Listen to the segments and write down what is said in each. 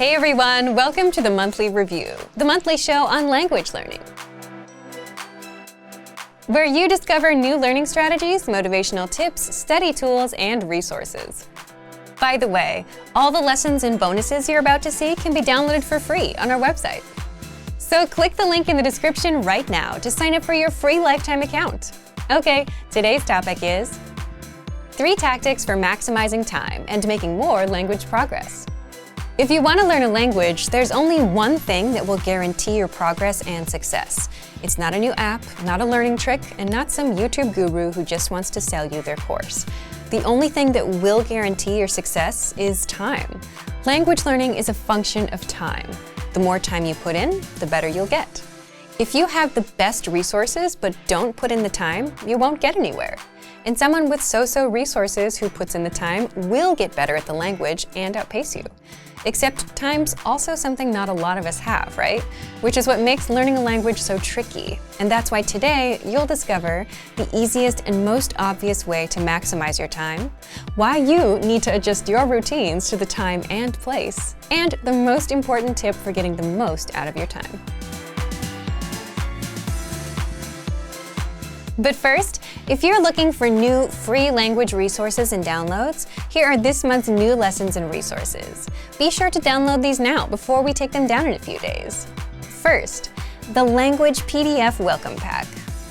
Hey everyone, welcome to the Monthly Review, the monthly show on language learning, where you discover new learning strategies, motivational tips, study tools, and resources. By the way, all the lessons and bonuses you're about to see can be downloaded for free on our website. So click the link in the description right now to sign up for your free lifetime account. Okay, today's topic is 3 tactics for maximizing time and making more language progress. If you want to learn a language, there's only one thing that will guarantee your progress and success. It's not a new app, not a learning trick, and not some YouTube guru who just wants to sell you their course. The only thing that will guarantee your success is time. Language learning is a function of time. The more time you put in, the better you'll get. If you have the best resources but don't put in the time, you won't get anywhere. And someone with so-so resources who puts in the time will get better at the language and outpace you. Except time's also something not a lot of us have, right? Which is what makes learning a language so tricky. And that's why today you'll discover the easiest and most obvious way to maximize your time, why you need to adjust your routines to the time and place, and the most important tip for getting the most out of your time. But first, if you're looking for new free language resources and downloads, here are this month's new lessons and resources. Be sure to download these now before we take them down in a few days. First, the Language PDF Welcome Pack.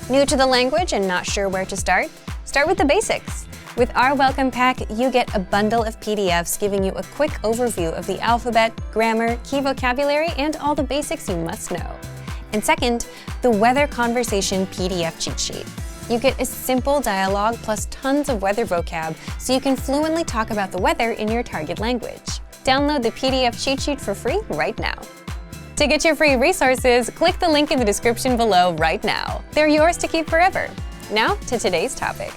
New to the language and not sure where to start? Start with the basics. With our Welcome Pack, you get a bundle of PDFs giving you a quick overview of the alphabet, grammar, key vocabulary, and all the basics you must know. And second, the Weather Conversation PDF cheat sheet. You get a simple dialogue plus tons of weather vocab so you can fluently talk about the weather in your target language. Download the PDF cheat sheet for free right now. To get your free resources, click the link in the description below right now. They're yours to keep forever. Now to today's topic.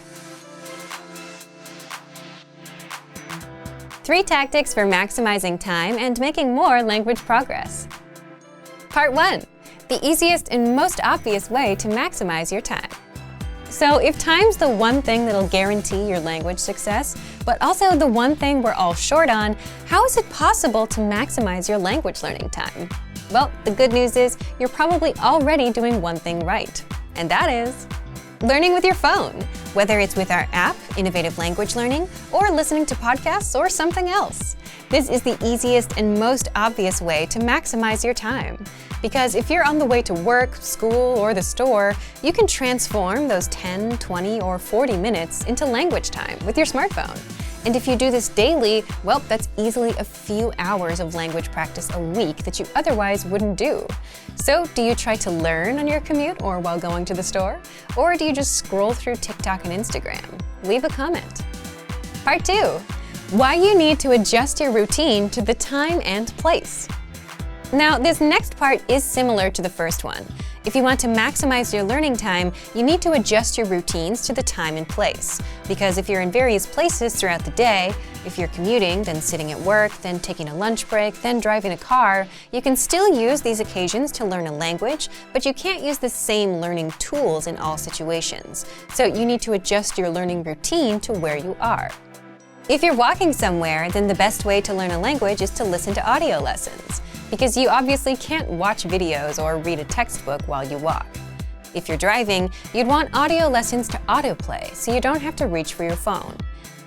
3 tactics for maximizing time and making more language progress. Part 1. The easiest and most obvious way to maximize your time. So if time's the one thing that'll guarantee your language success, but also the one thing we're all short on, how is it possible to maximize your language learning time? Well, the good news is you're probably already doing one thing right, and that is learning with your phone, whether it's with our app, Innovative Language Learning, or listening to podcasts or something else. This is the easiest and most obvious way to maximize your time. Because if you're on the way to work, school, or the store, you can transform those 10, 20, or 40 minutes into language time with your smartphone. And if you do this daily, well, that's easily a few hours of language practice a week that you otherwise wouldn't do. So, do you try to learn on your commute or while going to the store? Or do you just scroll through TikTok and Instagram? Leave a comment. Part 2. Why you need to adjust your routine to the time and place. Now, this next part is similar to the first one. If you want to maximize your learning time, you need to adjust your routines to the time and place. Because if you're in various places throughout the day, if you're commuting, then sitting at work, then taking a lunch break, then driving a car, you can still use these occasions to learn a language, but you can't use the same learning tools in all situations. So you need to adjust your learning routine to where you are. If you're walking somewhere, then the best way to learn a language is to listen to audio lessons, because you obviously can't watch videos or read a textbook while you walk. If you're driving, you'd want audio lessons to autoplay so you don't have to reach for your phone.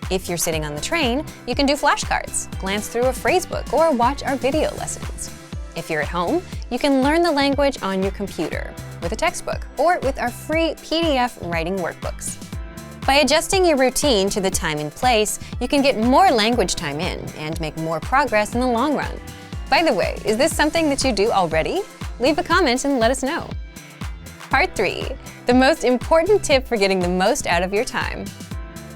If you're sitting on the train, you can do flashcards, glance through a phrasebook, or watch our video lessons. If you're at home, you can learn the language on your computer, with a textbook, or with our free PDF writing workbooks. By adjusting your routine to the time and place, you can get more language time in and make more progress in the long run. By the way, is this something that you do already? Leave a comment and let us know. Part 3. The most important tip for getting the most out of your time.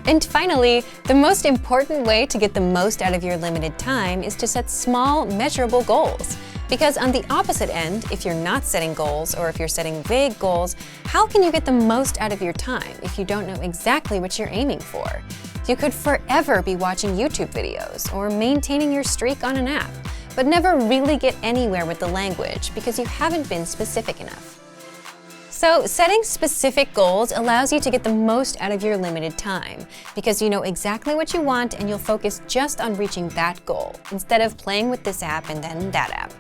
And finally, the most important way to get the most out of your limited time is to set small, measurable goals. Because on the opposite end, if you're not setting goals or if you're setting vague goals, how can you get the most out of your time if you don't know exactly what you're aiming for? You could forever be watching YouTube videos or maintaining your streak on an app, but never really get anywhere with the language because you haven't been specific enough. So, setting specific goals allows you to get the most out of your limited time because you know exactly what you want and you'll focus just on reaching that goal instead of playing with this app and then that app.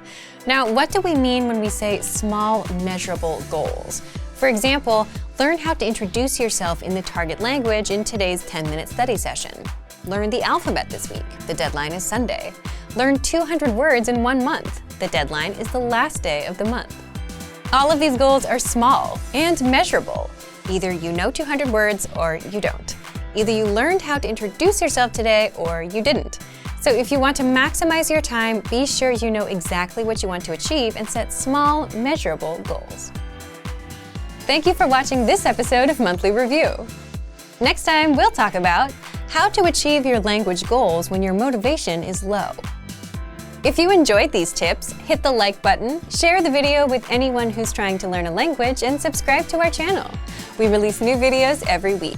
Now, what do we mean when we say small, measurable goals? For example, learn how to introduce yourself in the target language in today's 10-minute study session. Learn the alphabet this week. The deadline is Sunday. Learn 200 words in 1 month. The deadline is the last day of the month. All of these goals are small and measurable. Either you know 200 words or you don't. Either you learned how to introduce yourself today or you didn't. So if you want to maximize your time, be sure you know exactly what you want to achieve and set small, measurable goals. Thank you for watching this episode of Monthly Review. Next time, we'll talk about how to achieve your language goals when your motivation is low. If you enjoyed these tips, hit the like button, share the video with anyone who's trying to learn a language, and subscribe to our channel. We release new videos every week.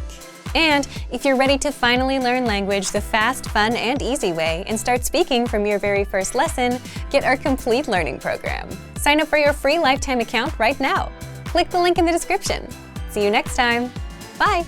And if you're ready to finally learn language the fast, fun, and easy way and start speaking from your very first lesson, get our complete learning program. Sign up for your free lifetime account right now. Click the link in the description. See you next time. Bye!